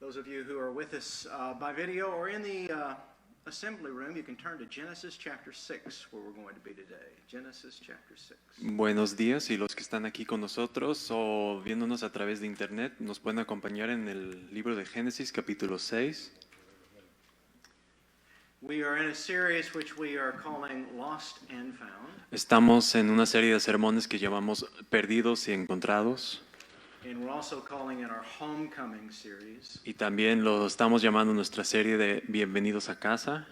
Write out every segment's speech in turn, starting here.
Those of you who are with us by video or in the assembly room, you can turn to Genesis chapter 6, where we're going to be today. Genesis chapter 6. Buenos días, y los que están aquí con nosotros o viéndonos a través de internet nos pueden acompañar en el libro de Génesis capítulo 6. We are in a series which we are calling Lost and Found. Estamos en una serie de sermones que llamamos Perdidos y Encontrados. And we're also calling it our Homecoming series. Y también lo estamos llamando nuestra serie de Bienvenidos a casa.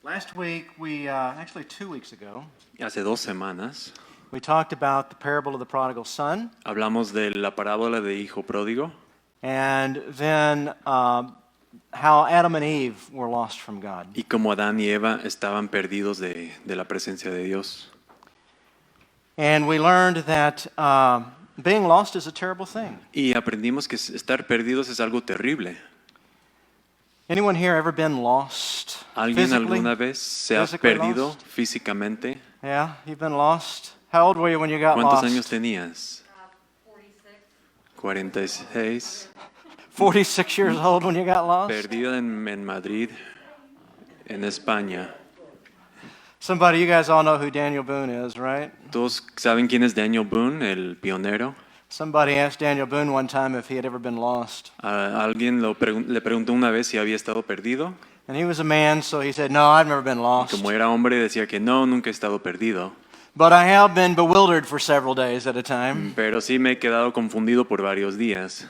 Last week, actually 2 weeks ago, Hace 2 semanas we talked about the parable of the prodigal son, hablamos de la parábola de hijo pródigo and then how Adam and Eve were lost from God. y cómo Adán y Eva estaban perdidos de la presencia de Dios. And we learned that being lost is a terrible thing. Y aprendimos que estar perdidos es algo terrible. Anyone here ever been lost? ¿Alguien Physically? alguna vez se ha Physically perdido lost? físicamente? Yeah, you've been lost. How old were you when you got ¿Cuántos lost? años tenías? 46. 46 years old when you got lost? Perdido en Madrid, en España. Somebody, you guys all know who Daniel Boone is, right? ¿Todos saben quién es Daniel Boone, el pionero? Somebody asked Daniel Boone one time if he had ever been lost. Alguien le preguntó una vez si había estado perdido. And he was a man, so he said, "No, I've never been lost. Como era hombre, decía que no, nunca he estado perdido. But I have been bewildered for several days at a time." Pero sí me he quedado confundido por varios días.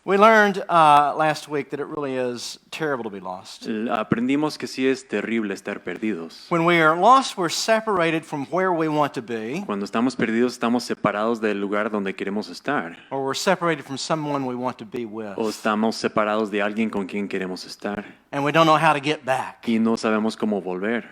We learned last week that it really is terrible to be lost. Aprendimos que sí es terrible estar perdidos. When we are lost, we're separated from where we want to be, Cuando estamos perdidos, estamos separados del lugar donde queremos estar. or we're separated from someone we want to be with. O estamos separados de alguien con quien queremos estar. And we don't know how to get back. Y no sabemos cómo volver.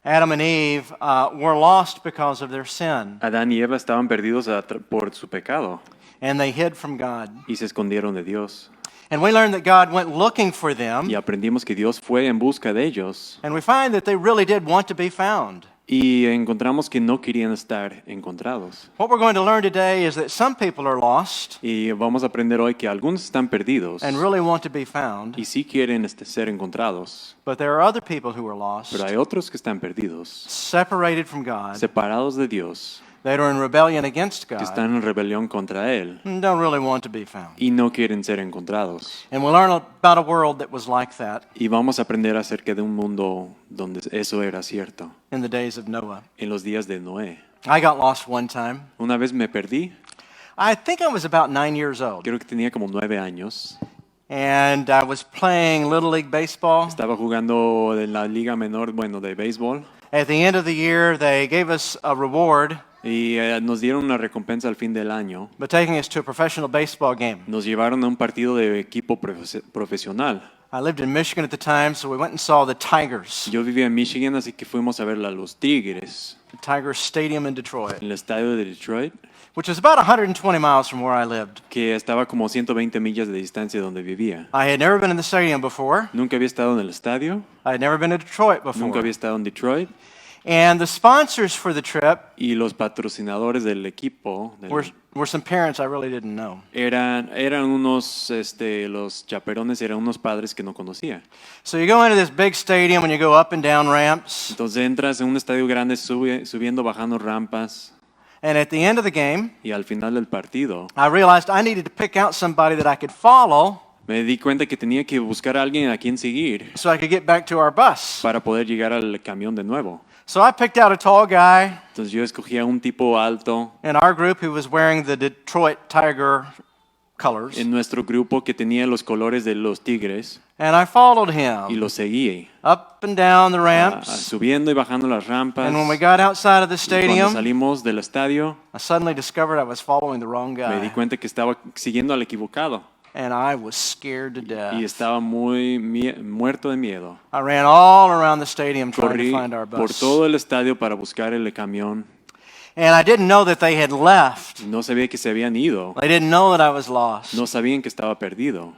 Adam and Eve were lost because of their sin, Adán y Eva estaban perdidos por su pecado and they hid from God. y se escondieron de Dios. And we learned that God went looking for them, Y aprendimos que Dios fue en busca de ellos. and we find that they really did want to be found. Y encontramos que no querían estar encontrados. What we're going to learn today is that some people are lost Y vamos a aprender hoy que algunos están perdidos and really want to be found, y sí quieren ser encontrados. but there are other people who are lost, Pero hay otros que están perdidos, separated from God, separados de Dios, that are in rebellion against que God, están en rebelión contra Él and don't really want to be found. y no quieren ser encontrados. And we'll learn about a world that was like that Y vamos a aprender acerca de un mundo donde eso era cierto, in the days of Noah. en los días de Noé. I got lost one time. Una vez me perdí, I think I was about 9 years old, creo que tenía como 9 años. and I was playing Little League Baseball. Estaba jugando en la liga menor, bueno, de béisbol. At the end of the year, they gave us a reward Y nos dieron una recompensa al fin del año. by taking us to a professional baseball game. Nos llevaron a un partido de equipo profesional. I lived in Michigan at the time, so we went and saw the Tigers, Yo vivía en Michigan, así que fuimos a ver a los Tigres the Tigers Stadium in Detroit, en el estadio de Detroit, which was about 120 miles from where I lived. que estaba como 120 millas de distancia de donde vivía. I had never been in the stadium before. Nunca había estado en el estadio, I had never been to Detroit nunca before. había estado en Detroit. And the sponsors for the trip Y los patrocinadores del equipo were some parents I really didn't know. eran unos, los chaperones eran unos padres que no conocía. So you go into this big stadium and you go up and down ramps. Entonces entras en un estadio grande, subiendo, bajando rampas, And at the end of the game, y al final del partido I realized I needed to pick out somebody that I could follow me di cuenta que tenía que buscar a alguien a quien seguir so I could get back to our bus. para poder llegar al camión de nuevo. So I picked out a tall guy Entonces yo escogí a un tipo alto in our group who was wearing the Detroit Tiger colors. en nuestro grupo que tenía los colores de los Tigres And I followed y him lo seguí, up and down the ramps. subiendo y bajando las rampas. And when we got outside of the Y cuando stadium, salimos del estadio, I suddenly discovered I was following the wrong me di guy. cuenta que estaba siguiendo al equivocado And I was scared to death. y estaba muy muerto de miedo. I ran all around the stadium trying Corrí to find our por bus. todo el estadio para buscar el camión. And I didn't know that they had left. No sabía que se habían ido, They didn't know that I was lost. no sabían que estaba perdido.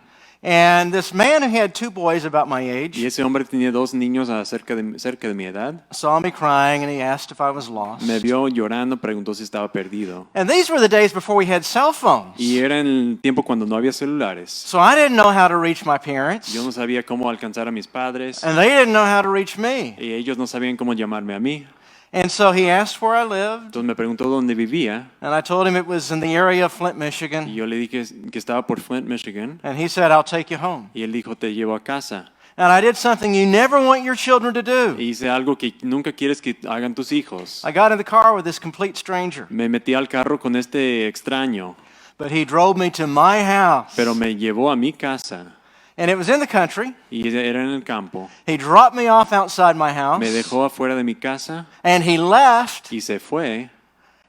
And this man who had two boys about my Y age ese hombre tenía dos niños cerca de mi edad. saw me crying and he asked if I was lost. Me vio llorando, preguntó si estaba perdido. And these were the days before we had cell phones. Y era en el tiempo cuando no había celulares. So I didn't know how to reach my parents. Yo no sabía cómo alcanzar a mis padres. And they didn't know how to reach me. Y ellos no sabían cómo llamarme a mí. And so he asked where I lived. Entonces me preguntó dónde vivía. And I told him it was in the area of Flint, Y Michigan. yo le dije que estaba por Flint, Michigan. And he said, I'll take you home. Y él dijo, te llevo a casa. And I did something you never want your children to do. E hice algo que nunca quieres que hagan tus hijos. I got in the car with this complete stranger. Me metí al carro con este extraño, But he drove me to my house. pero me llevó a mi casa. And it was in the country. Y era en el campo. He dropped me off outside my house. Me dejó afuera de mi casa And he left. y se fue.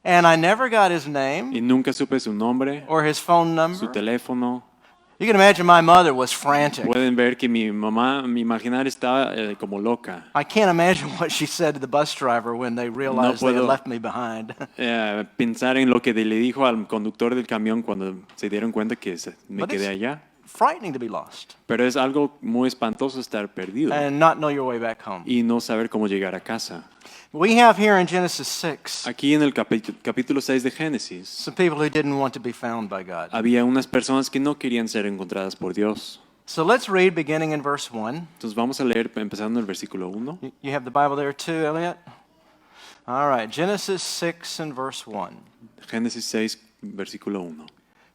And I never got his Y name nunca supe su nombre, or his phone su number. teléfono. You can imagine my mother was frantic. Pueden ver que mi mamá, mi imaginar estaba como loca. I can't imagine what she said to the bus driver when they realized they had puedo. left me behind. Pensar en lo que le dijo al conductor del camión cuando se dieron cuenta que me But quedé it's- allá. Frightening to be lost Pero es algo muy espantoso estar perdido and not know your way back home. y no saber cómo llegar a casa. We have here in Genesis 6 Aquí en el capítulo 6 de Génesis some people who didn't want to be found by God. había unas personas que no querían ser encontradas por Dios. So let's read beginning in verse 1. Entonces vamos a leer empezando el versículo 1. You have the Bible there too, Elliot? All right, Genesis 6 and verse 1. Génesis 6, versículo 1.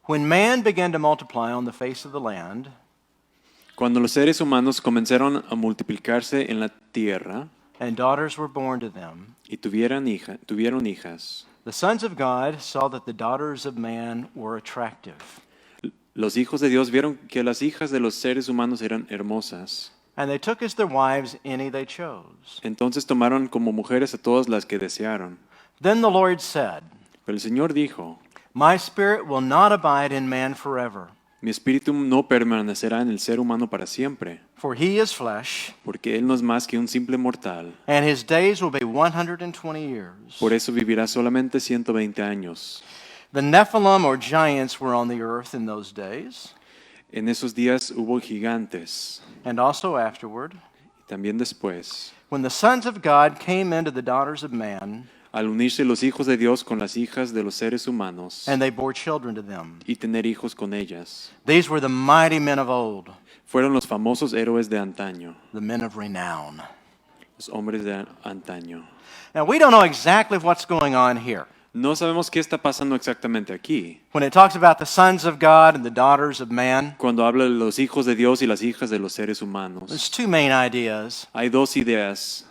When man began to multiply on the face of the land, Cuando los seres humanos comenzaron a multiplicarse en la tierra and daughters were born to them, y tuvieron hijas, the sons of God saw that the daughters of man were attractive, los hijos de Dios vieron que las hijas de los seres humanos eran hermosas. and they took as their wives any they chose. Entonces tomaron como mujeres a todas las que desearon. Then the Lord said, Pero el Señor dijo, My spirit will not abide in man forever, mi espíritu no permanecerá en el ser humano para siempre, for he is flesh, porque él no es más que un simple mortal. and his days will be 120 years. Por eso vivirá solamente 120 años. The Nephilim or giants were on the earth in those days, En esos días hubo gigantes. and also afterward, Y también después, when the sons of God came into the daughters of man, al unirse los hijos de Dios con las hijas de los seres humanos and they bore children to them. y tener hijos con ellas, These were the mighty men of old, fueron los famosos héroes de antaño, the men of renown. los hombres de antaño. Now, we don't know exactly what's going on here. No sabemos qué está pasando exactamente aquí. When it talks about the sons of God and the daughters of man, Cuando habla de los hijos de Dios y las hijas de los seres humanos, there's two main ideas. hay dos ideas.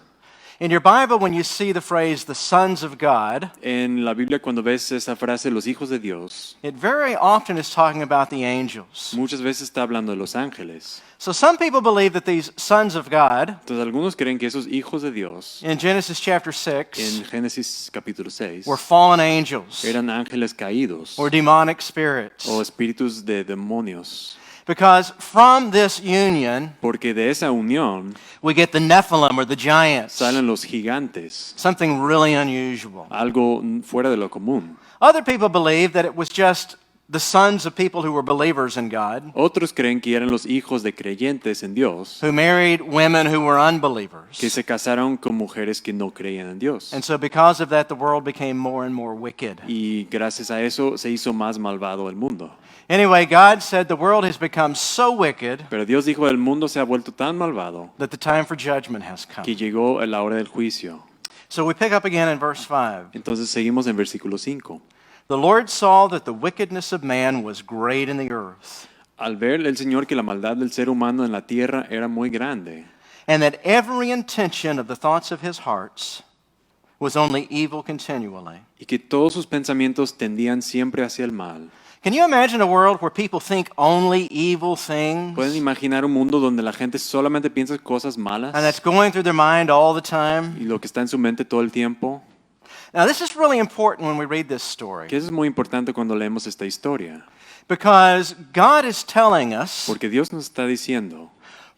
In your Bible, when you see the phrase the sons of God, En la Biblia, cuando ves esa frase, los hijos de Dios, it very often is talking about the angels. muchas veces está hablando de los ángeles. So some people believe that these sons of God Entonces, algunos creen que esos hijos de Dios, in Genesis chapter en 6 Génesis capítulo 6, were fallen angels eran ángeles caídos or demonic spirits. o espíritus de demonios. Because from this union, Porque de esa unión we get the Nephilim or the giants, salen los gigantes, something really unusual. algo fuera de lo común. Other people believe that it was just the sons of people who were believers in God, Otros creen que eran los hijos de creyentes en Dios, who married women who were que unbelievers. se casaron con mujeres que no creían en Dios. And so because of that, the world became more and more wicked. Y gracias a eso se hizo más malvado el mundo. Anyway, God said the world has become so wicked Pero Dios dijo, el mundo se ha vuelto tan malvado that the time for judgment has come. que llegó la hora del juicio. So we pick up again in verse 5. Entonces seguimos en versículo 5. The Lord saw that the wickedness of man was great in the earth, Al ver el Señor que la maldad del ser humano en la tierra era muy grande, and that every intention of the thoughts of his hearts was only evil continually. y que todos sus pensamientos tendían siempre hacia el mal. Can you imagine a world where people think only evil things? ¿Pueden imaginar un mundo donde la gente solamente piensa cosas malas And that's going through their mind all the time? y lo que está en su mente todo el tiempo? Now, this is really important when we read this story, Que eso es muy importante cuando leemos esta historia, because God is telling us porque Dios nos está diciendo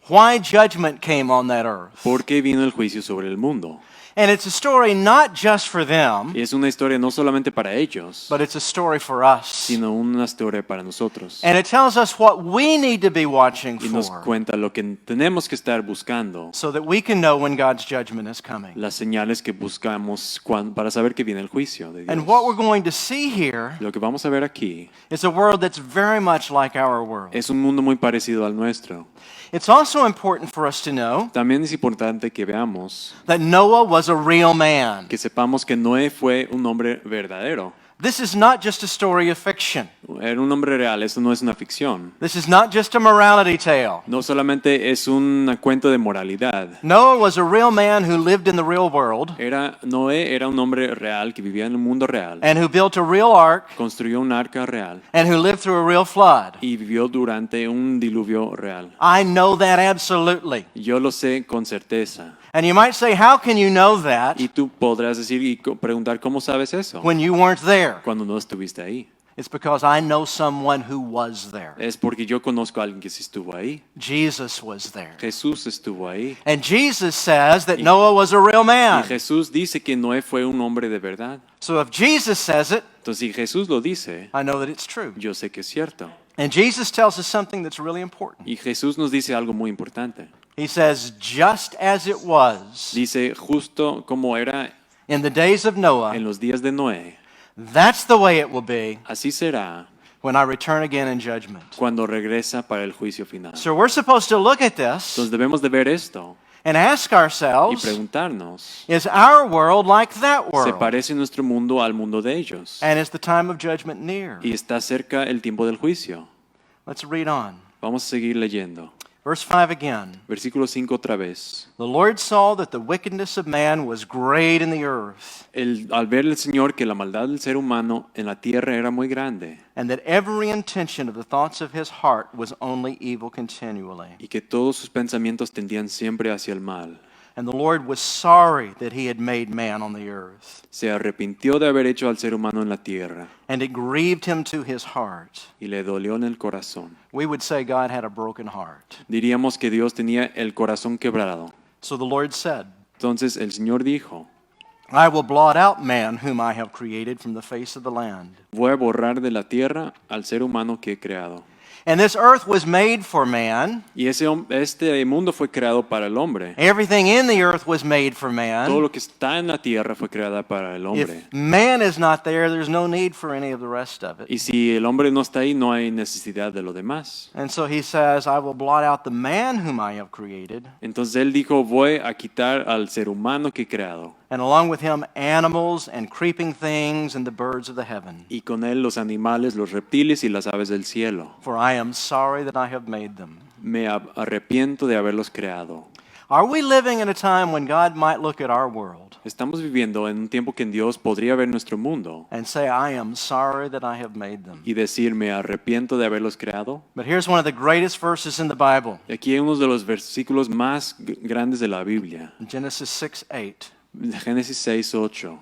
why judgment came on that earth. por qué vino el juicio sobre el mundo. And it's a story not just for them, Y es una historia no solamente para ellos, but it's a story for us. sino una historia para nosotros. And it tells us what we need to be watching Y nos for cuenta lo que tenemos que estar buscando, so that we can know when God's judgment is coming. las señales que buscamos para saber que viene el juicio de Dios. And what we're going to see here Lo que vamos a ver aquí is a world that's very much like our world. es un mundo muy parecido al nuestro. It's also important for us to know También es importante que veamos, that Noah was a real man. que sepamos que Noé fue un hombre verdadero. This is not just a story of fiction. Era un hombre real, esto no es una ficción. This is not just a morality tale. No solamente es un cuento de moralidad. Noah was a real man who lived in the real world Noé era un hombre real que vivía en el mundo real, and who built a real ark construyó un arca real and who lived through a real flood. y vivió durante un diluvio real. I know that absolutely. Yo lo sé con certeza. And you might say, how can you know that Y tú podrás decir y preguntar, ¿cómo sabes eso? when you weren't there? Cuando no estuviste ahí. It's because I know someone who was there. Es porque yo conozco a alguien que sí estuvo ahí. Jesus was there. Jesús estuvo ahí. And Jesus says that Noah was a real Y man. Jesús dice que Noé fue un hombre de verdad. So if Jesus says it, Entonces, si Jesús lo dice, I know that it's true. yo sé que es cierto. And Jesus tells us something that's really important. Y Jesús nos dice algo muy importante. He says, just as it was Dice, justo como era in the days of Noah, en los días de Noé, that's the way it will be así será when I return again in judgment. cuando regresa para el juicio final. So we're supposed to look at this Entonces debemos de ver esto and ask y ourselves, preguntarnos, is our world like that ¿se world? parece nuestro mundo al mundo de ellos? And is the time of judgment near? Y está cerca el tiempo del juicio. Let's read on. Vamos a seguir leyendo. Verse 5 again. Versículo 5 otra vez. The Lord saw that the wickedness of man was great in the earth, Al ver el Señor que la maldad del ser humano en la tierra era muy grande and that every intention of the thoughts of his heart was only evil continually. y que todos sus pensamientos tendían siempre hacia el mal, And the Lord was sorry that he had made man on the earth, se arrepintió de haber hecho al ser humano en la tierra and it grieved him to his heart. y le dolió en el corazón. We would say God had a broken heart. Diríamos que Dios tenía el corazón quebrado. So the Lord said, Entonces el Señor dijo, I will blot out man whom I have created from the face of the land. voy a borrar de la tierra al ser humano que he creado. And this earth was made for man. Y este mundo fue creado para el hombre. Everything in the earth was made for Todo man. lo que está en la tierra fue creada para el hombre. If man is not there, there's no need for any of the rest of it. Y si el hombre no está ahí, no hay necesidad de lo demás. And so he says, I will blot out the man whom I have created, Entonces él dijo, voy a quitar al ser humano que he creado. and along with him animals and creeping things and the birds of the heaven. Y con él los animales, los reptiles y las aves del cielo. For I am sorry that I have made them. Me arrepiento de haberlos creado. Are we living in a time when God might look at our world Estamos viviendo en un tiempo que en Dios podría ver nuestro mundo and say, I am sorry that I have made them? y decir, me arrepiento de haberlos creado. But here's one of the greatest verses in the Bible, Y aquí hay uno de los versículos más grandes de la Biblia. Genesis 6:8. Génesis 6:8.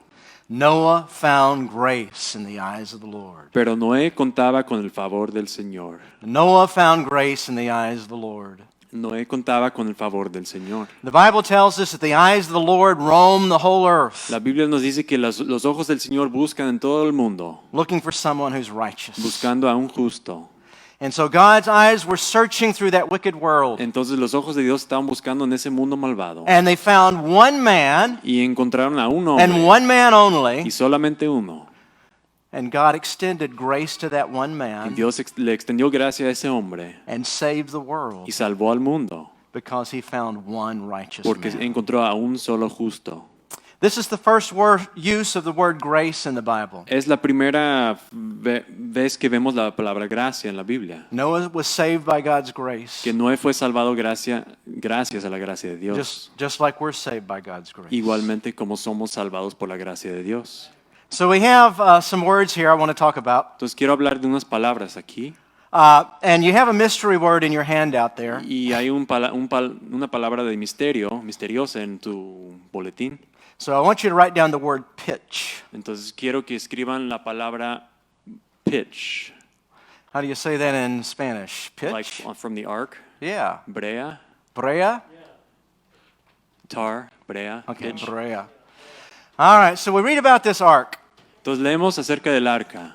Noah found grace in the eyes of the Lord. Pero Noé contaba con el favor del Señor. Noah found grace in the eyes of the Lord. Noé contaba con el favor del Señor. The Bible tells us that the eyes of the Lord roam the whole earth, La Biblia nos dice que los ojos del Señor buscan en todo el mundo, looking for someone who's righteous. buscando a un justo. And so God's eyes were searching through that wicked world, Entonces los ojos de Dios estaban buscando en ese mundo malvado and they found one man y encontraron a un and hombre one man y only, solamente uno. and God extended grace to that one Y man Dios le extendió gracia a ese hombre and saved the world y salvó al mundo because he found one righteous porque man. encontró a un solo justo. This is the first use of the word grace in the Bible. Es la primera vez que vemos la palabra gracia en la Biblia. Noah was saved by God's grace, Que Noé fue salvado gracias a la gracia de Dios. just like we're saved by God's grace. Igualmente como somos salvados por la gracia de Dios. So we have some words here I want to talk about. Entonces quiero hablar de unas palabras aquí. And you have a mystery word in your handout there. Y hay una palabra de misteriosa en tu boletín. So I want you to write down the word pitch. Entonces quiero que escriban la palabra pitch. How do you say that in Spanish? Pitch? Like from the ark. Yeah. Brea. Brea? Tar. Brea. Okay, Pitch. brea. All right, so we read about this ark. Entonces leemos acerca del arca.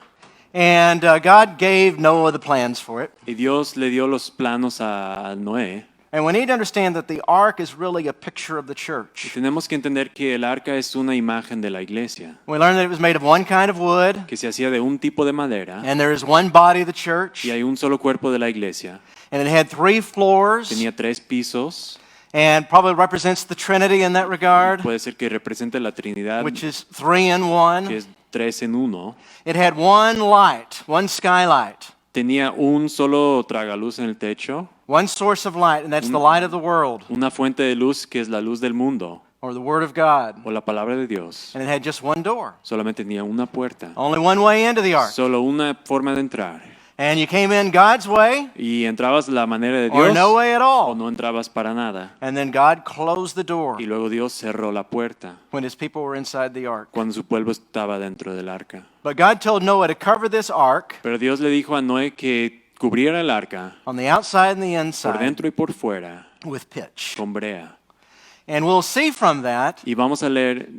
And God gave Noah the plans for it. Y Dios le dio los planos a Noé. And we need to understand that the ark is really a picture of the Y church. tenemos que entender que el arca es una imagen de la iglesia, We learned that it was made of one kind of wood, que se hacía de un tipo de madera and there is one body of the church, y hay un solo cuerpo de la iglesia. and it had 3 floors, Tenía 3 pisos. and probably represents the Trinity in that regard, Puede ser que represente la Trinidad, which is 3 in 1. que es 3 en 1. It had one light, one skylight, Tenía un solo tragaluz en el techo, one source of light, and that's the light of the world, una fuente de luz que es la luz del mundo or the Word of God. o la palabra de Dios. And it had just one door, Solamente tenía una puerta, only one way into the ark. solo una forma de entrar. And you came in God's way, Y entrabas la manera de or Dios no way at o all. no entrabas para nada. And then God closed the door Y luego Dios cerró la puerta when his people were inside the ark. cuando su pueblo estaba dentro del arca. But God told Noah to cover this ark Pero Dios le dijo a Noé que cubriera el arca on the outside and the por inside dentro y por fuera with pitch. con brea. And we'll see from that Y vamos a ver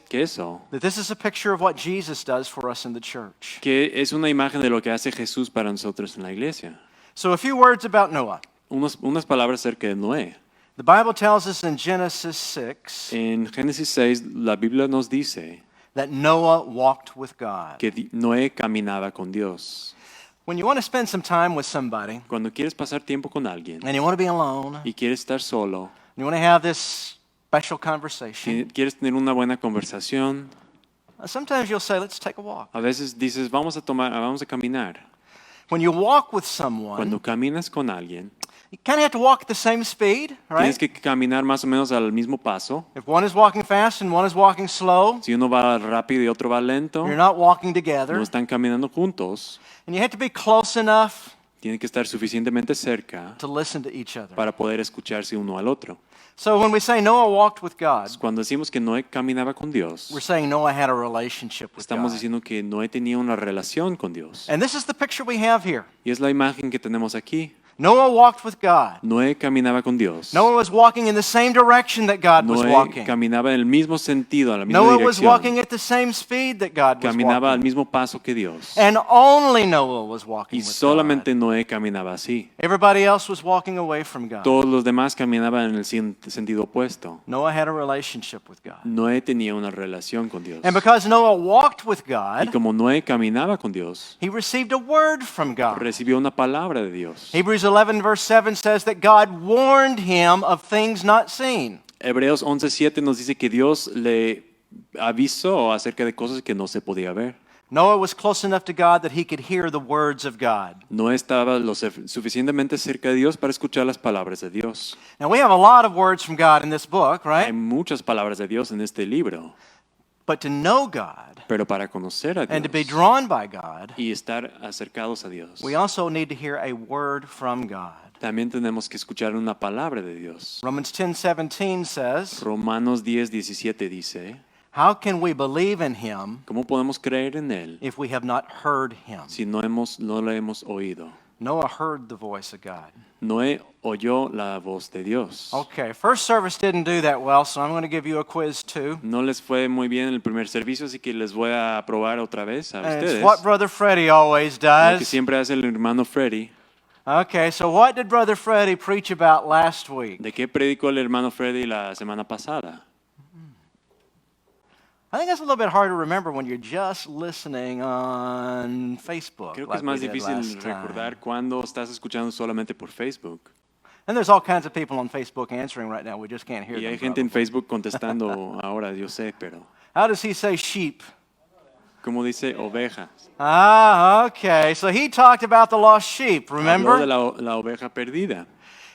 que eso, that this is a picture of what Jesus does for us in the church. que es una imagen de lo que hace Jesús para nosotros en la iglesia. So a few words about Noah. Unas palabras acerca de Noé. The Bible tells us in Genesis 6 En Génesis 6, la Biblia nos dice that Noah walked with God. que Noé caminaba con Dios. When you want to spend some time with somebody Cuando quieres pasar tiempo con alguien and you want to be alone, y quieres estar solo, you want to have this special conversation, quieres tener una buena conversación, sometimes you'll say, let's take a walk. a veces dices, vamos a caminar. When you walk with someone, Cuando caminas con alguien, you kind of have to walk at the same speed, right? tienes que caminar más o menos al mismo paso. If one is walking fast and one is walking slow, Si uno va rápido y otro va lento, you're not walking no together. están caminando juntos. And you have to be close enough Tienen que estar suficientemente cerca to listen to each other. para poder escucharse uno al otro. So when we say Noah walked with God, Cuando decimos que Noé caminaba con Dios, we're saying Noah had a relationship with estamos God. diciendo que Noé tenía una relación con Dios. And this is the picture we have here. Y es la imagen que tenemos aquí. Noah walked with God. Noé caminaba con Dios. Noah was walking in the same direction that God was Noé walking. caminaba en el mismo sentido, en la misma Noah was walking dirección. at the same speed that God was Caminaba al walking. mismo paso que Dios. And only Noah was walking Y with God. solamente Noé caminaba así. Everybody else was walking away from God. Todos los demás caminaban en el sentido opuesto. Noah had a relationship with God. Noé tenía una relación con Dios. And because Noah walked with Y God, como Noé caminaba con Dios, he received a word from God. recibió una palabra de Dios. Hebrews 11 verse 7 says that God warned him of things not seen. Hebreos 11:7 nos dice que Dios le avisó acerca de cosas que no se podía ver. Noah was close enough to God that he could hear the words of God. No estaba suficientemente cerca de Dios para escuchar las palabras de Dios. Now we have a lot of words from God in this book, Hay right? muchas palabras de Dios en este libro, But to know God pero para conocer a and to be Dios drawn by God, y estar acercados a Dios, we also need to hear a word from God. también tenemos que escuchar una palabra de Dios. Romans 10:17 says, Romanos 10:17 dice, "How can we believe in him ¿cómo podemos creer en Él if we have not heard him?" si no le hemos oído? Noah heard the voice of God. Noé oyó la voz de Dios. Okay, first service didn't do that well, so I'm going to give you a quiz too. No les fue muy bien en el primer servicio, así que les voy a probar otra vez a And ustedes. it's what Brother Freddie always Lo que does. siempre hace el hermano Freddy. Okay, so what did Brother Freddie preach about last week? ¿De qué predicó el hermano Freddy la semana pasada? I think that's a little bit hard to remember when you're just listening on Facebook. Creo que like es más we did difícil last time. recordar cuando estás escuchando solamente por Facebook. And there's all kinds of people on Facebook answering right now. We just can't hear Y hay them. gente en probably. Facebook contestando ahora, yo sé, pero How does he say sheep? como dice ovejas. Ah, okay. So he talked about the lost sheep, Habló de remember? la oveja perdida.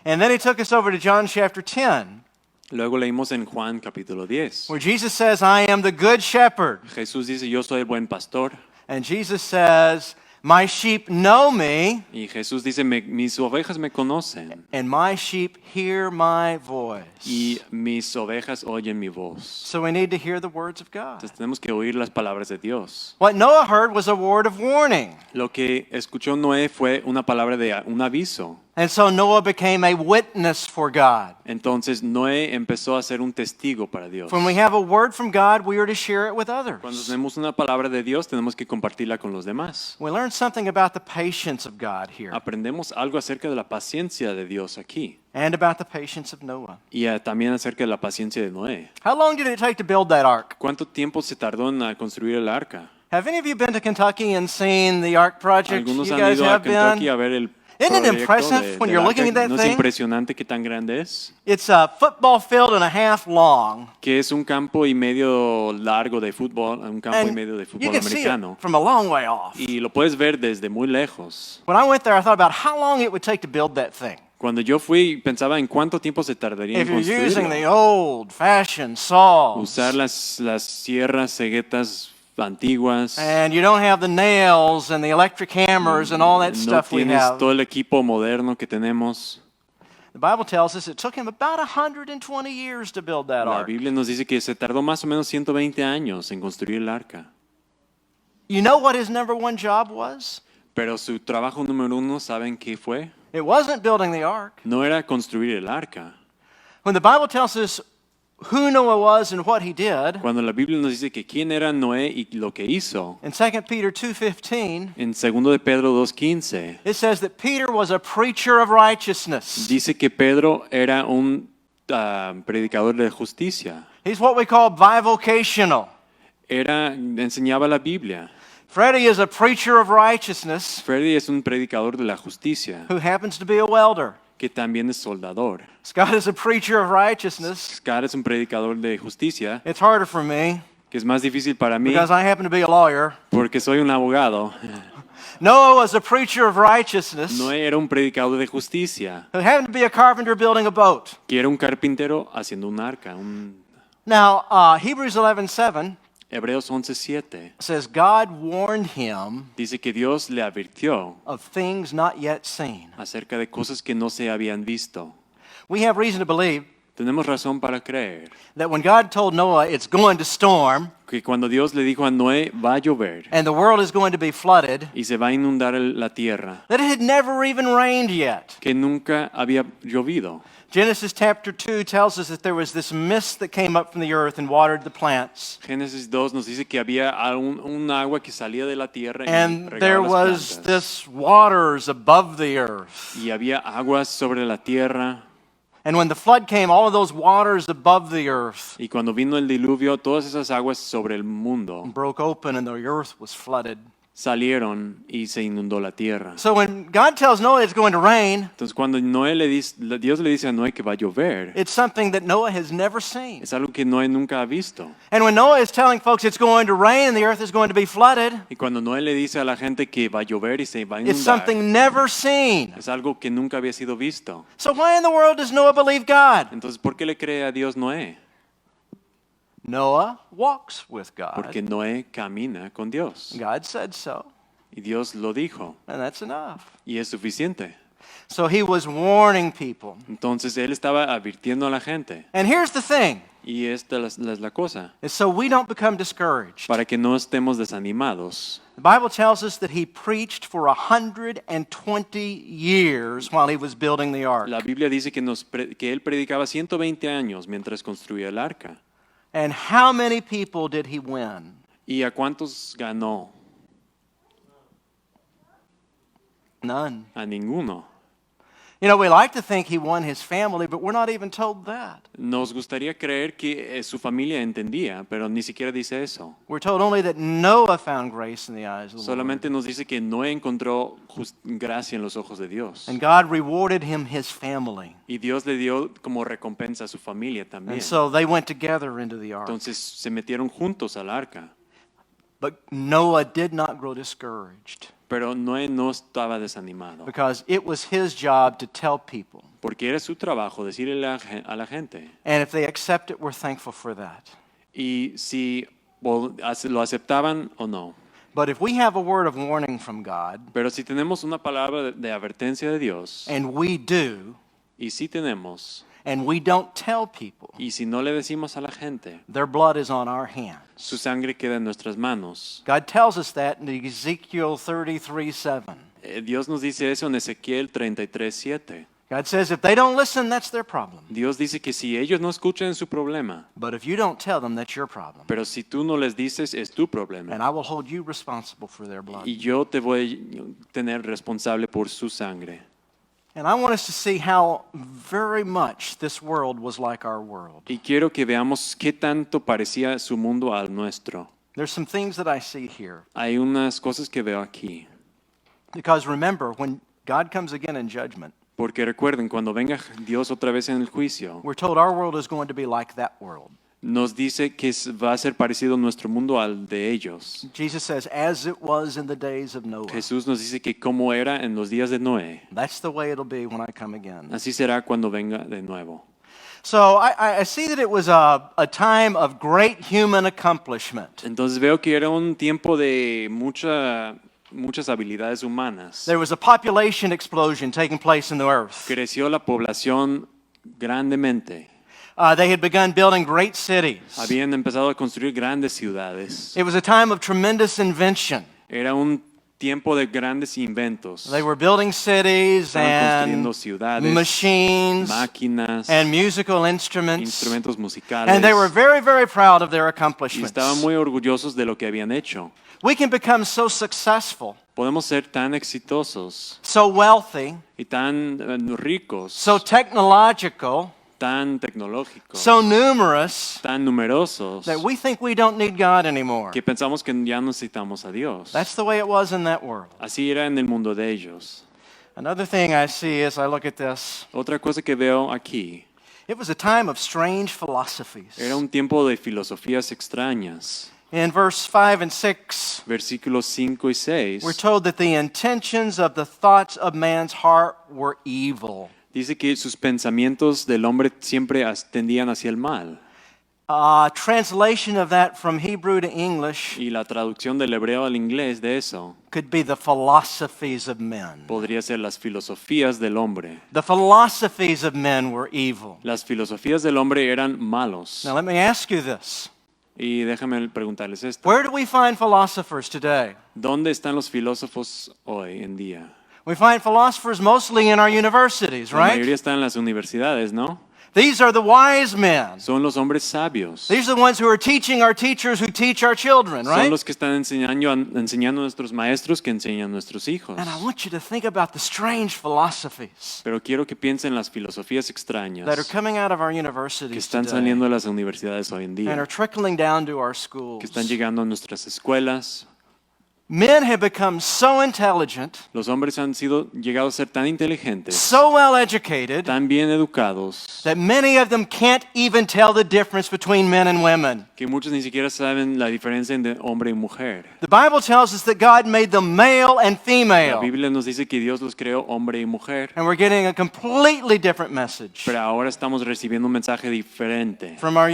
And then he took us over to John chapter 10, Luego leímos en Juan capítulo 10. where Jesus says, I am the good shepherd. Jesús dice, yo soy el buen pastor. And Jesus says, my sheep know me, Y Jesús dice, mis ovejas me conocen. and my sheep hear my voice. Y mis ovejas oyen mi voz. So we need to hear the words of God. Entonces tenemos que oír las palabras de Dios. What Noah heard was a word of warning. Lo que escuchó Noé fue una palabra de un aviso. And so Noah became a witness for God. Entonces Noé empezó a ser un testigo para Dios. When we have a word from God, we are to share it with Cuando others. tenemos una palabra de Dios, tenemos que compartirla con los demás. We learn something about the patience of God here Aprendemos algo acerca de la paciencia de Dios aquí and about the patience of Noah. y también acerca de la paciencia de Noé. How long did it take to build that ark? ¿Cuánto tiempo se tardó en construir el arca? Have any of you been to Kentucky and seen the Ark project? Algunos You han guys ido a have Kentucky been. a ver el Isn't it proyecto impressive when del you're looking arca. at that ¿No es thing? impresionante qué tan grande es? It's a football field and a half long. Que es un campo y medio largo de fútbol, un campo y And medio de you fútbol can see it americano. from a long way off. Y lo puedes ver desde muy lejos. When I went there, I thought about how long it would take to build that thing. Cuando yo fui, pensaba en cuánto tiempo se tardaría If en you're using the construirlo. old-fashioned saws Usar las sierras, ceguetas antiguas. and you don't have the nails and the electric hammers and all that No stuff we tienes have. todo el equipo moderno que tenemos. The Bible tells us it took him about 120 years to build that La ark. Biblia nos dice que se tardó más o menos 120 años en construir el arca. You know what his number one job was? Pero su trabajo número uno, ¿saben qué fue? It wasn't building the ark. No era construir el arca. When the Bible tells us who Noah was and what he did, Cuando la Biblia nos dice que quién era Noé y lo que hizo, in 2 Peter 2:15, en 2 de Pedro 2:15, it says that Peter was a preacher of righteousness. dice que Pedro era un predicador de justicia. He's what we call bivocational. Enseñaba la Biblia. Freddie is a preacher of righteousness Freddy es un predicador de la justicia, who happens to be a welder. que también es soldador. Scott is a preacher of righteousness. Scott es un predicador de justicia, It's harder for me que es más difícil para mí because I happen to be a lawyer. porque soy un abogado. Noah was a preacher of righteousness Noé era un predicador de justicia, who happened to be a carpenter building a boat. que era un carpintero haciendo un arca. Now, Hebrews 11:7 Hebreos 11:7 says God warned him dice que Dios le advirtió of things not yet seen. acerca de cosas que no se habían visto. We have reason to believe Tenemos razón para creer that when God told Noah it's going to storm que cuando Dios le dijo a Noé, va a llover and the world is going to be flooded, y se va a inundar la tierra, that it had never even rained yet. que nunca había llovido. Genesis chapter 2 tells us that there was this mist that came up from the earth and watered the plants. Génesis 2 nos dice que había un agua que salía de la tierra y And regaba there las was plantas. this waters above the earth. Y había aguas sobre la tierra. And when the flood came, all of those waters above the earth Y cuando vino el diluvio, todas esas aguas sobre el mundo broke open and the earth was flooded. salieron y se inundó la tierra. So when God tells Noah it's going to rain, Entonces cuando Dios le dice a Noé que va a llover, it's something that Noah has never seen. es algo que Noé nunca ha visto. And when Noah is telling folks it's going to rain and the earth is going to be flooded, Y cuando Noé le dice a la gente que va a llover y se va a it's inundar, something never seen. es algo que nunca había sido visto. So why in the world does Noah believe God? Entonces, ¿por qué le cree a Dios Noé? Noah walks with God. Porque Noé camina con Dios. God said so, Y Dios lo dijo. and that's enough. Y es suficiente. So he was warning people. Entonces, él estaba advirtiendo a la gente. And here's the thing, Y esta es la cosa. is so we don't become discouraged. Para que no estemos desanimados. The Bible tells us that he preached for 120 years while he was building the ark. La Biblia dice que él predicaba 120 años mientras construía el arca. And how many people did he win? ¿Y a cuántos ganó? None. A ninguno. You know, we like to think he won his family, but we're not even told that. Nos gustaría creer que su familia entendía, pero ni siquiera dice eso. We're told only that Noah found grace in the eyes of the Lord. Solamente nos dice que Noé encontró gracia en los ojos de Dios. And God rewarded him his family. Y Dios le dio como recompensa a su familia también. And so they went together into the ark. Entonces se metieron juntos al arca. But Noah did not grow discouraged Pero Noé no estaba desanimado. because it was his job to tell people. Porque era su trabajo decirle a la gente. And if they accept it, we're thankful for that. Y si lo aceptaban o no. But if we have a word of warning from God, Pero si tenemos una palabra de advertencia de Dios, and we do, y si tenemos, and we don't tell people, y si no le decimos a la gente, their blood is on our hands. su sangre queda en nuestras manos. God tells us that in Ezekiel 33:7. Dios nos dice eso en Ezequiel 33:7. God says if they don't listen, that's their problem. Dios dice que si ellos no escuchan, es su problema. But if you don't tell them, that's your problem. Pero si tú no les dices, es tu problema. And I will hold you responsible for their blood. Y yo te voy a tener responsable por su sangre. And I want us to see how very much this world was like our world. Y quiero que veamos qué tanto parecía su mundo al nuestro. There's some things that I see here. Hay unas cosas que veo aquí. Because remember, when God comes again in judgment, Porque recuerden, cuando venga Dios otra vez en el juicio, we're told our world is going to be like that world. nos dice que va a ser parecido nuestro mundo al de ellos. Jesus says, as it was in the days of Noah. Jesús nos dice que como era en los días de Noé, That's the way it'll be when I come again. así será cuando venga de nuevo. So I see that it was a time of great human accomplishment. Entonces veo que era un tiempo de muchas habilidades humanas. There was a population explosion taking place in the earth. Creció la población grandemente. They had begun building great cities. Habían empezado a construir grandes ciudades. It was a time of tremendous invention. Era un tiempo de grandes inventos. They were building cities Estaban and construyendo ciudades, machines máquinas, and musical instruments. instrumentos musicales. And they were very, very proud of their Y accomplishments. estaban muy orgullosos de lo que habían hecho. We can become so successful, Podemos ser tan exitosos so wealthy, y tan ricos, so technological, tan tecnológicos, so numerous tan numerosos, that we think we don't need God anymore. que pensamos que ya no necesitamos a Dios. That's the way it was in that world. Así era en el mundo de ellos. Another thing I see as I look at this, Otra cosa que veo aquí, it was a time of strange philosophies. era un tiempo de filosofías extrañas. In verse 5 and 6, Versículos 5 y 6 we're told that the intentions of the thoughts of man's heart were evil. dice que sus pensamientos del hombre siempre tendían hacia el mal. Translation of that from Hebrew to English Y la traducción del hebreo al inglés de eso could be the philosophies of men. podría ser las filosofías del hombre. The philosophies of men were evil. Las filosofías del hombre eran malos. Now let me ask you this. Y déjame preguntarles esto. Where do we find philosophers today? ¿Dónde están los filósofos hoy en día? We find philosophers mostly in our universities, La mayoría right? están en las universidades, ¿no? These are the wise men. Son los hombres sabios. These are the ones who are teaching our teachers who teach our children, Son right? los que están enseñando a nuestros maestros que enseñan a nuestros hijos. And I want you to think about the strange philosophies Pero quiero que piensen en las filosofías that are extrañas coming out of our que universities están today saliendo de las universidades hoy en and día, are trickling down to our schools. que están llegando a nuestras escuelas. Men have become so intelligent, Los hombres han llegado a ser tan inteligentes, so well educated, tan bien educados, that many of them can't even tell the difference between men and women. que muchos ni siquiera saben la diferencia entre hombre y mujer. The Bible tells us that God made them male and La female, Biblia nos dice que Dios los creó hombre y mujer, and we're getting a completely different message pero ahora estamos recibiendo un mensaje diferente from our de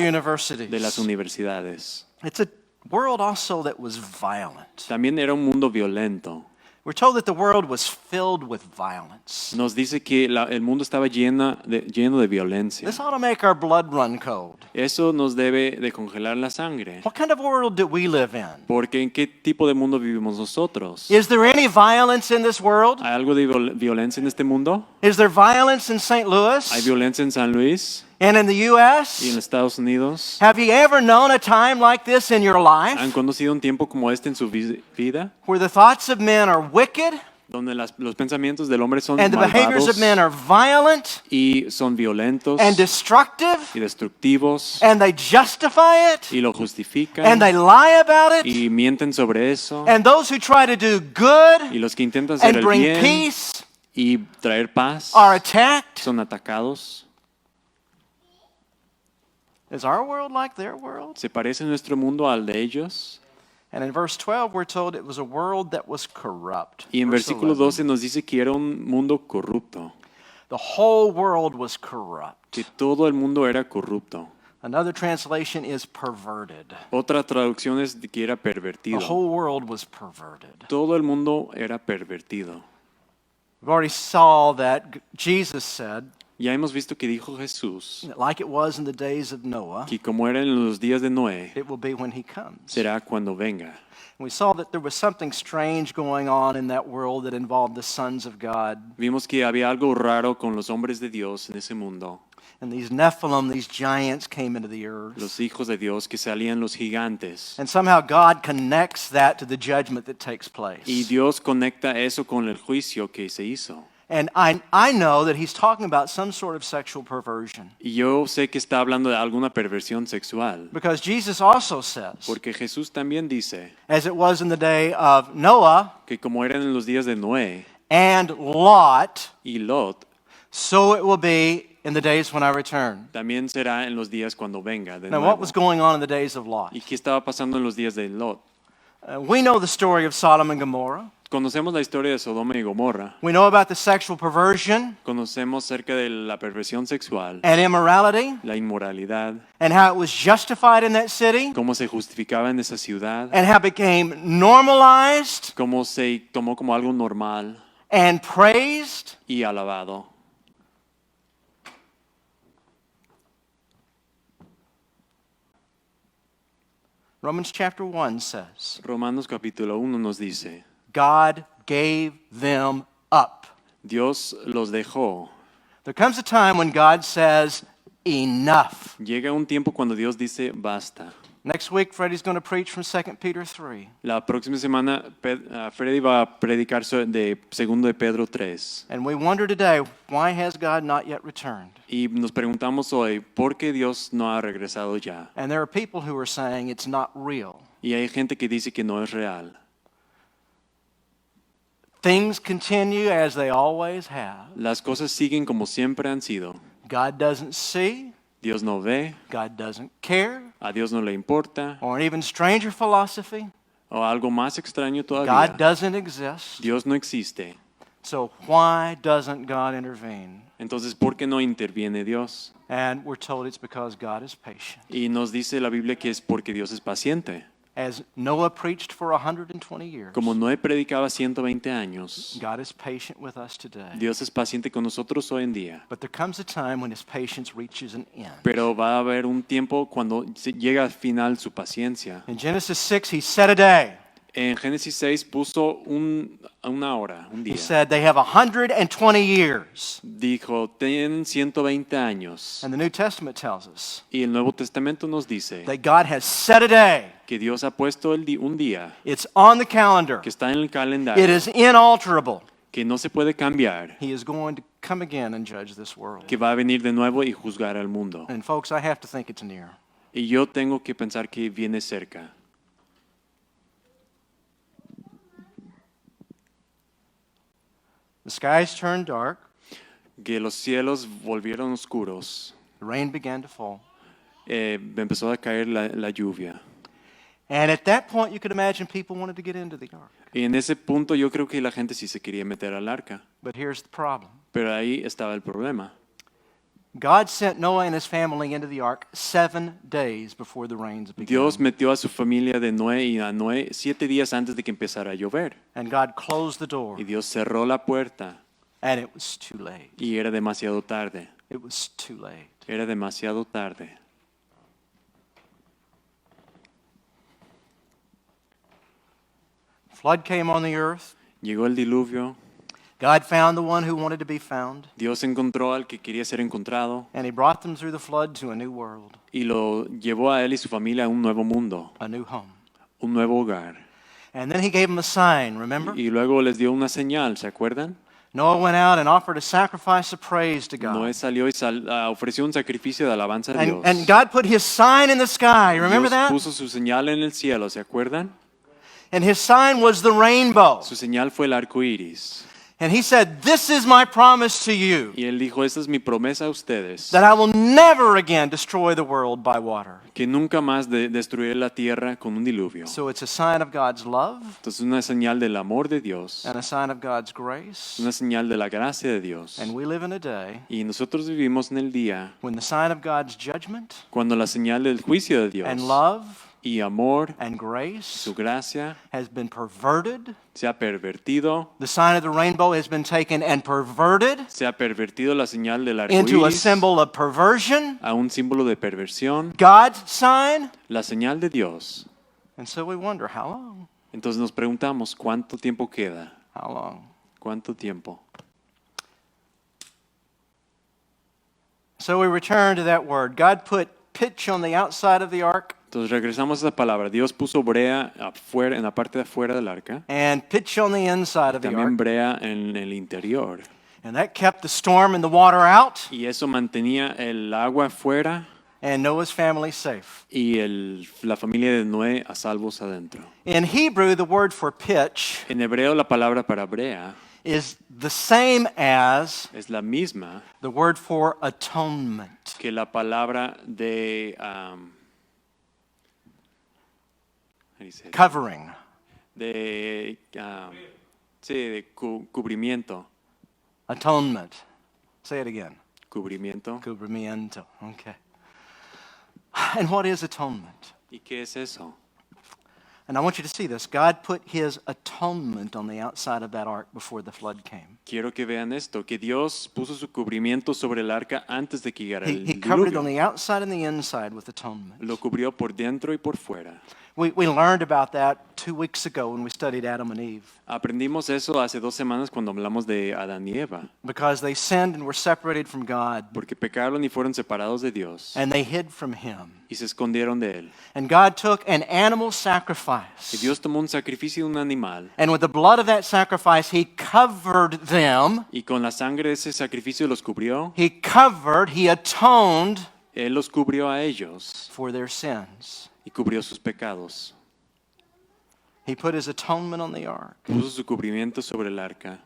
las universities. universidades. It's a world also that was violent. También era un mundo violento. We're told that the world was filled with violence. Nos dice que el mundo estaba lleno de violencia. This ought to make our blood run cold. Eso nos debe de congelar la sangre. What kind of world do we live in? Porque ¿en qué tipo de mundo vivimos nosotros? Is there any violence in this world? ¿Hay algo de violencia en este mundo? Is there violence in St. ¿Hay Louis violencia en San Luis and in the y en U.S.? Estados Unidos? Have you ever known a time like this in your ¿Han life conocido un tiempo como este en su vida? where the thoughts of men are wicked Donde los pensamientos del hombre son and the behaviors of men malvados are violent y son violentos and destructive y destructivos and they justify it y lo justifican and they lie about it? y mienten sobre eso, And those who try to do good y los que intentan hacer and el bring bien peace y traer paz are attacked? son atacados. Is our world like their world? ¿Se parece nuestro mundo al de ellos? And in verse 12, we're told it was a world that was corrupt. Y en Verse versículo 11. 12 nos dice que era un mundo corrupto, The whole world was corrupt. que todo el mundo era corrupto. Another translation is perverted. Otra traducción es que era The pervertido. whole world was perverted. Todo el mundo era pervertido. We've already saw that Jesus said, Ya hemos visto que dijo Jesús that like it was in the days of Noah, que como era en los días de Noé, it will be when he comes. será cuando venga. We saw that there was something strange going on in that world that involved the sons of God. Vimos que había algo raro con los hombres de Dios en ese mundo. And these Nephilim, these giants, came into the earth. Los hijos de Dios, que salían los gigantes. And somehow God connects that to the judgment that takes place. Y Dios conecta eso con el juicio que se hizo. And I know that he's talking about some sort of sexual perversion. Y yo sé que está hablando de alguna perversión sexual. Because Jesus also says, Porque Jesús también dice as it was in the day of Noah que como eran en los días de Noé and Lot, y Lot, so it will be in the days when I return. también será en los días cuando venga de Now, nuevo. what was going on in the days of Lot? ¿Y qué estaba pasando en los días de Lot? We know the story of Sodom and Gomorrah. Conocemos la historia de Sodoma y Gomorra. We know about the sexual perversion Conocemos acerca de la perversión sexual, and immorality la inmoralidad, and how it was justified in that city cómo se justificaba en esa ciudad, and how it became normalized cómo se tomó como algo normal and praised. y alabado. Romans chapter 1 says, Romanos capítulo 1 nos dice, God gave them up. Dios los dejó. There comes a time when God says, enough. Llega un tiempo cuando Dios dice basta. Next week, Freddie's going to preach from 2 Peter 3. La próxima semana Freddy va a predicar de 2 de Pedro 3. And we wonder today, why has God not yet returned? Y nos preguntamos hoy, ¿por qué Dios no ha regresado ya? And there are people who are saying it's not real. Y hay gente que dice que no es real. Things continue as they always have. Las cosas siguen como siempre han sido. God doesn't see, Dios no ve, God doesn't care, a Dios no le importa, or an even stranger philosophy, o algo más extraño God todavía, doesn't exist. Dios no existe. So why doesn't God intervene? Entonces, ¿por qué no interviene Dios? And we're told it's because God is patient. Y nos dice la Biblia que es porque Dios es paciente. As Noah preached for 120 years, Como Noé predicaba 120 años, God is patient with us today. Dios es paciente con nosotros hoy en día. But there comes a time when his patience reaches an end. Pero va a haber un tiempo cuando llega al final su paciencia. In Genesis 6, he set a day. En Génesis 6 puso una hora, un He día. said they have 120 years. Dijo, tienen 120 años. And the New Testament tells us Y el Nuevo Testamento nos dice that God has set a day. que Dios ha puesto un día It's on the calendar. que está en el It calendario, is inalterable. que no se puede cambiar, He is going to come again and judge this world. que va a venir de nuevo y juzgar al mundo. And folks, I have to think it's near. Y yo tengo que pensar que viene cerca. The skies turned dark. Que los cielos volvieron oscuros. The rain began to fall. Empezó a caer la lluvia. And at that point, you could imagine people wanted to get into the ark. Y en ese punto yo creo que la gente sí se quería meter al arca. But here's the problem. Pero ahí estaba el problema. God sent Noah and his family into the ark 7 days before the rains began. Dios metió a su familia de Noé y a Noé 7 días antes de que empezara a llover. And God closed the door. Y Dios cerró la puerta And it was too late. y era demasiado tarde. It was too late. Era demasiado tarde. Flood came on the earth. Llegó el diluvio. God found the one who wanted to be found. Dios encontró al que quería ser encontrado And he brought them through the flood to a new world, y lo llevó a él y su familia a un nuevo mundo, a new home. un nuevo hogar. And then he gave them a sign, remember? Y luego les dio una señal, ¿se acuerdan? Noah went out and offered a sacrifice of praise to God. Noé salió y ofreció un sacrificio de alabanza a Dios. And God put his sign in the sky, remember Dios that? puso su señal en el cielo, ¿se acuerdan? And his sign was the rainbow. Su señal fue el arco iris. And he said, "This is my promise to you, Y él dijo, esta es mi promesa a ustedes, that I will never again destroy the world by water." que nunca más destruiré la tierra con un diluvio. So it's a sign of God's love Entonces una señal del amor de Dios, and a sign of God's grace. una señal de la gracia de Dios. And we live in a day Y nosotros vivimos en el día when the sign of God's judgment cuando la señal del juicio de Dios and love y amor, and grace su gracia, has been perverted. se ha pervertido. The sign of the rainbow has been taken and perverted Se ha pervertido la señal del arco into a iris symbol of perversion, a un símbolo de perversión, God's sign. la señal de Dios. And so we wonder, how long? Entonces nos preguntamos, ¿cuánto tiempo queda? How long? ¿Cuánto tiempo? So we return to that word. God put pitch on the outside of the ark Entonces regresamos a esa palabra. Dios puso brea afuera, en la parte de afuera del arca, and pitch on the inside of the también ark. brea en el interior. And that kept the storm and the water out Y eso mantenía el agua afuera and Noah's family safe. y la familia de Noé a salvos adentro. In Hebrew, the word for pitch En hebreo la palabra para brea is the same as es la misma the word for atonement. que la palabra de how do you say it? Covering. de sí, de cubrimiento. Atonement. Say it again. Cubrimiento. Cubrimiento. Okay. And what is atonement? ¿Y qué es eso? And I want you to see this. God put his atonement on the outside of that ark before the flood came. Quiero que vean esto, que Dios puso su cubrimiento sobre el arca antes de que llegara el He covered it on diluvio. the outside and the inside with atonement. Lo cubrió por dentro y por fuera. We learned about that 2 weeks ago when we studied Adam and Eve. Aprendimos eso hace 2 semanas cuando hablamos de Adán y Eva, Because they sinned and were separated from God. porque pecaron y fueron separados de Dios And they hid from him. y se escondieron de él. And God took an animal Y sacrifice. Dios tomó un sacrificio de un animal And with the blood of that sacrifice, he covered them. y con la sangre de ese sacrificio los cubrió. He atoned Él los cubrió a ellos for their sins. y cubrió sus pecados. He put his atonement on the ark. Puso su cubrimiento sobre el arca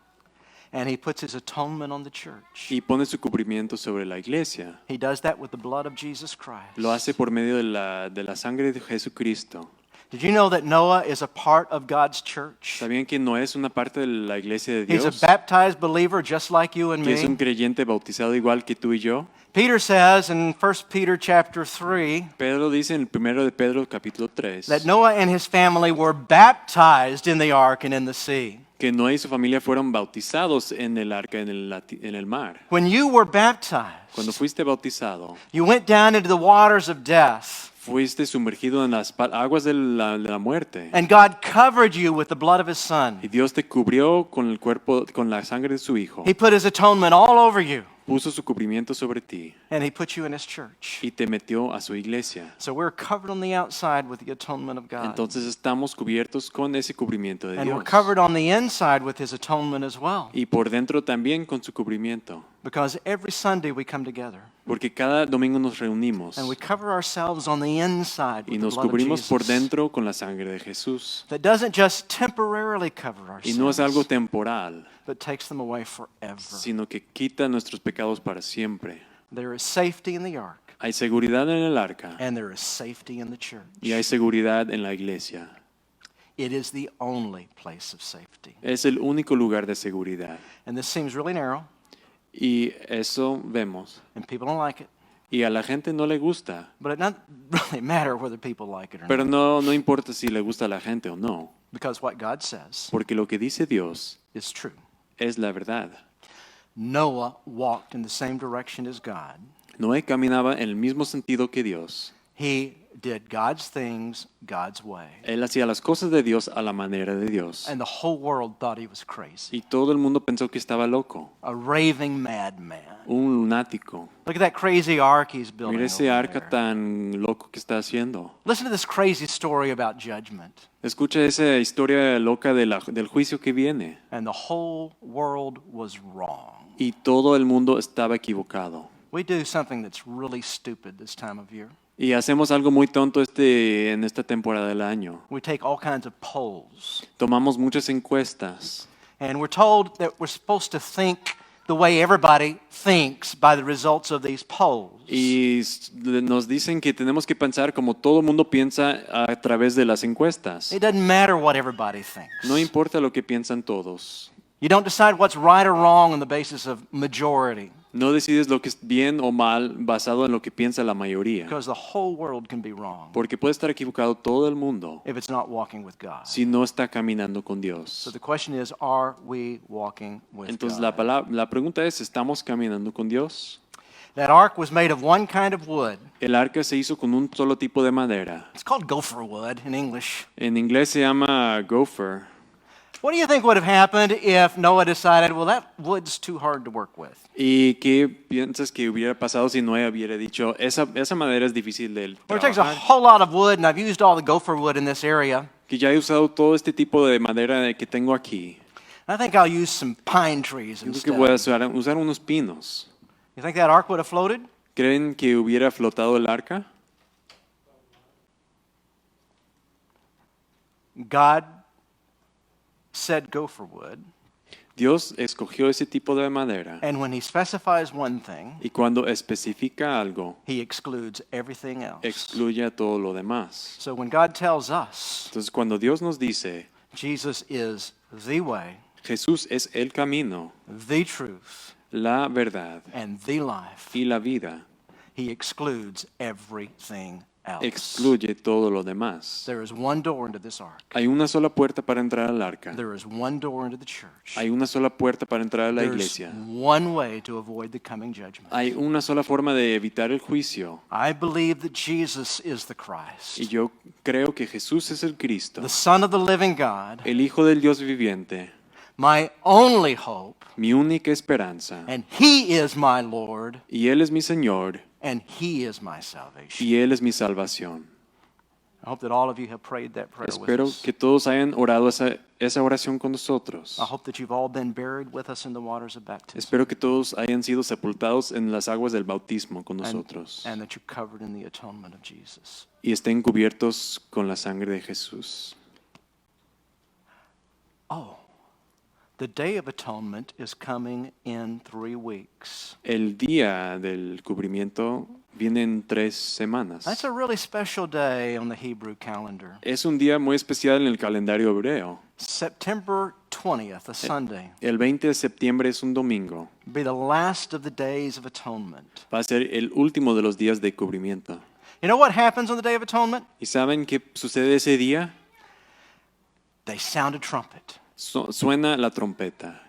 And he puts his atonement on the church. y pone su cubrimiento sobre la iglesia. He does that with the blood of Jesus Christ. Lo hace por medio de la sangre de Jesucristo. Did you know that Noah is a part of God's church? ¿Sabían que Noé es una parte de la iglesia de He's a Dios? baptized believer just like you and Que es un me. creyente bautizado igual que tú y yo. Peter says in 1 Peter chapter 3 Pedro dice en el primero de Pedro capítulo 3 that Noah and his family were baptized in the ark and in the sea. que Noé y su familia fueron bautizados en el arca, en el mar. When you were baptized, Cuando fuiste bautizado, you went down into the waters of death, fuiste sumergido en las aguas de la muerte. and God covered you with the blood of his son. Y Dios te cubrió con el cuerpo, con la sangre de su Hijo. He put his atonement all over you, Puso su cubrimiento sobre ti and he put you in his church. y te metió a su iglesia. So we're covered on the outside with the atonement of God. Entonces estamos cubiertos con ese cubrimiento de And we're Dios. covered on the inside with his atonement as well. Y por dentro también con su cubrimiento. Because every Sunday we come together Porque cada domingo nos reunimos and we cover ourselves on the inside y with the nos blood of cubrimos por Jesus. dentro con la sangre de Jesús. That doesn't just temporarily cover our Y no es sins, algo temporal, but takes them away forever. sino que quita nuestros pecados para siempre. There is safety in the ark, Hay seguridad en el arca and there is safety in the church. y hay seguridad en la iglesia. It is the only place of safety. Es el único lugar de seguridad. And this seems really narrow, Y eso vemos. and people don't like it. Y a la gente no le gusta. But it doesn't really matter whether people like it or Pero not. no importa si le gusta a la gente o no. Because what God says Porque lo que dice Dios is true. es la verdad. Noah walked in the same direction as God. Noé caminaba en el mismo sentido que Dios. He did God's things God's way. Él hacía las cosas de Dios a la manera de Dios. And the whole world thought he was crazy. Y todo el mundo pensó que estaba loco, A raving madman. un lunático. Look at that crazy ark he's building. Mira ese over arca there. tan loco que está haciendo. Listen to this crazy story about judgment. Escucha esa historia loca del juicio que viene. And the whole world was wrong. Y todo el mundo estaba equivocado. We do something that's really stupid this time of year. Y hacemos algo muy tonto en esta temporada del año. We take all kinds of polls. Tomamos muchas encuestas And we're told that we're supposed to think the way everybody thinks by the results of these polls. y nos dicen que tenemos que pensar como todo el mundo piensa a través de las encuestas. It doesn't matter what everybody thinks. No importa lo que piensan todos. You don't decide what's right or wrong on the basis of majority, No decides lo que es bien o mal basado en lo que piensa la mayoría. because the whole world can be wrong Porque puede estar equivocado todo el mundo if it's not walking with God. si no está caminando con So Dios. the question is, are we walking with Entonces God? la pregunta es, ¿estamos caminando con Dios? That ark was made of one kind of wood. El arca se hizo con un solo tipo de madera. It's called gopher wood in English. En inglés se llama gopher. What do you think would have happened if Noah decided, well, that wood's too hard to work with? ¿Y qué piensas que hubiera pasado si Noé hubiera dicho, esa madera es difícil de Well, it takes a trabajar? whole lot of wood, and I've used all the gopher wood in this area. Que ya he usado todo este tipo de madera que tengo aquí. I think I'll use some pine trees Yo creo que instead. voy a usar unos pinos. You think that ark would have floated? ¿Creen que hubiera flotado el arca? God said gopher wood, Dios escogió ese tipo de madera. and when he specifies one thing, Y cuando especifica algo, he excludes everything else. excluye a todo lo demás. So when God tells us Entonces, cuando Dios nos dice, Jesus is the way, Jesús es el camino, the truth, la verdad and the life, y la vida, he excludes everything else. excluye todo lo demás. There is one door into this ark. Hay una sola puerta para entrar al arca. There is one door into the church. Hay una sola puerta para entrar a la There's iglesia. one way to avoid the coming judgment. Hay una sola forma de evitar el juicio. I believe that Jesus is the Christ, Y yo creo que Jesús es el Cristo, the Son of the living God, el Hijo del Dios viviente, my only hope, mi única esperanza. and he is my Lord, Y Él es mi Señor and he is my salvation. y Él es mi salvación. I hope that all of you have prayed that prayer with Espero us. que todos hayan orado esa oración con nosotros. I hope that you've all been buried with us in the waters of baptism, Espero que todos hayan sido sepultados en las aguas del bautismo con nosotros and that you're covered in the atonement of Jesus. y estén cubiertos con la sangre de Jesús. Oh, the Day of Atonement is coming in 3 weeks. El día del cubrimiento viene en 3 semanas. That's a really special day on the Hebrew calendar. Es un día muy especial en el calendario hebreo. September 20th, a Sunday, El 20 de septiembre es un domingo. will be the last of the days of atonement. Va a ser el último de los días de cubrimiento. You know what happens on the Day of Atonement? ¿Y saben qué sucede ese día? They sound a trumpet. Suena la trompeta.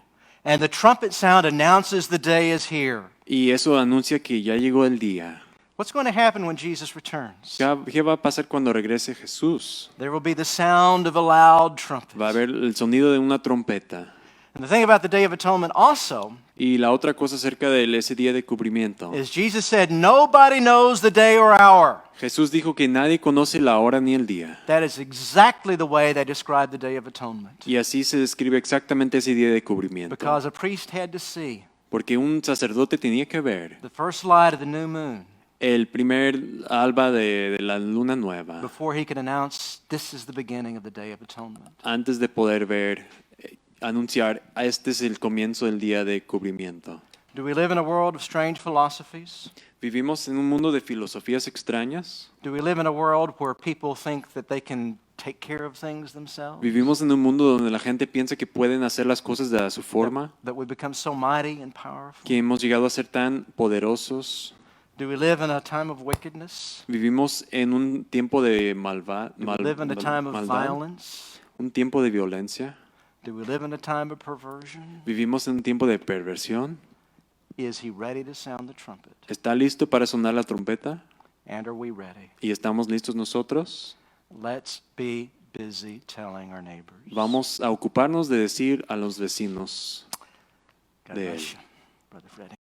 And the trumpet sound announces the day is here. Y eso anuncia que ya llegó el día. What's going to happen when Jesus returns? ¿Qué va a pasar cuando regrese Jesús? There will be the sound of a loud trumpet. Va a haber el sonido de una trompeta. And the thing about the Day of Atonement also Y la otra cosa acerca de ese día de cubrimiento. is Jesus said, nobody knows the day or hour. Jesús dijo que nadie conoce la hora ni el día. That is exactly the way they describe the Day of Atonement. Y así se describe exactamente ese día de cubrimiento. Because a priest had to see Porque un sacerdote tenía que ver the first light of the new moon el primer alba de la luna nueva before he could announce this is the beginning of the Day of Atonement. antes de poder ver, anunciar, este es el comienzo del día de cubrimiento. Do we live in a world of strange philosophies? ¿Vivimos en un mundo de filosofías extrañas? Do we live in a world where people think that they can take care of things themselves? ¿Vivimos en un mundo donde la gente piensa que pueden hacer las cosas de a su forma? That we become so mighty and powerful? ¿Que hemos llegado a ser tan poderosos? Do we live in a time of wickedness? ¿Vivimos en un tiempo de Do we live in a time of maldad? violence? ¿Un tiempo de violencia? Do we live in a time of perversion? ¿Vivimos en un tiempo de perversión? Is he ready to sound the trumpet? ¿Está listo para sonar la trompeta? And are we ready? ¿Y estamos listos nosotros? Let's be busy telling our neighbors. Vamos a ocuparnos de decir a los vecinos God de bless él. you, Brother Freddie.